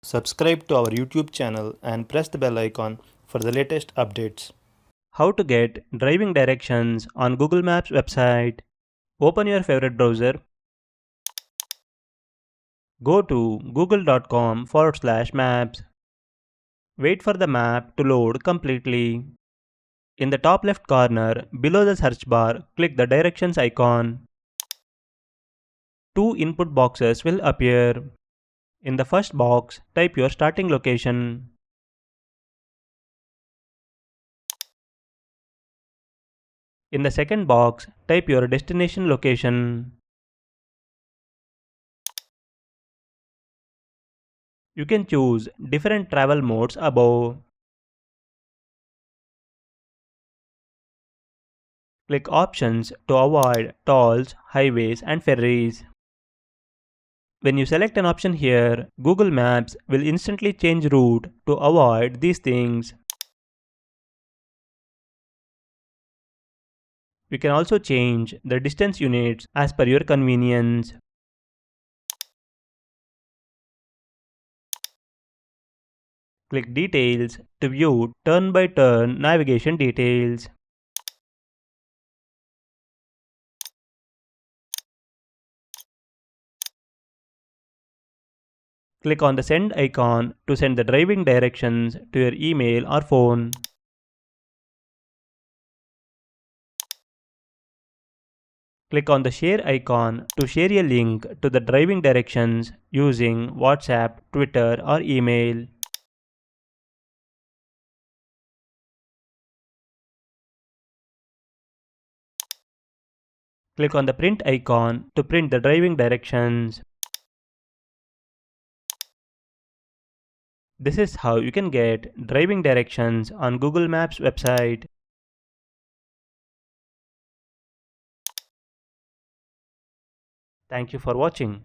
Subscribe to our YouTube channel and press the bell icon for the latest updates. How to get driving directions on Google Maps website. Open your favorite browser. Go to google.com/maps. Wait for the map to load completely. In the top left corner, below the search bar, click the directions icon. Two input boxes will appear. In the first box, type your starting location. In the second box, type your destination location. You can choose different travel modes above. Click Options to avoid tolls, highways and ferries. When you select an option here, Google Maps will instantly change route to avoid these things. You can also change the distance units as per your convenience. Click Details to view turn-by-turn navigation details. Click on the send icon to send the driving directions to your email or phone. Click on the share icon to share a link to the driving directions using WhatsApp, Twitter or email. Click on the print icon to print the driving directions. This is how you can get driving directions on Google Maps website. Thank you for watching.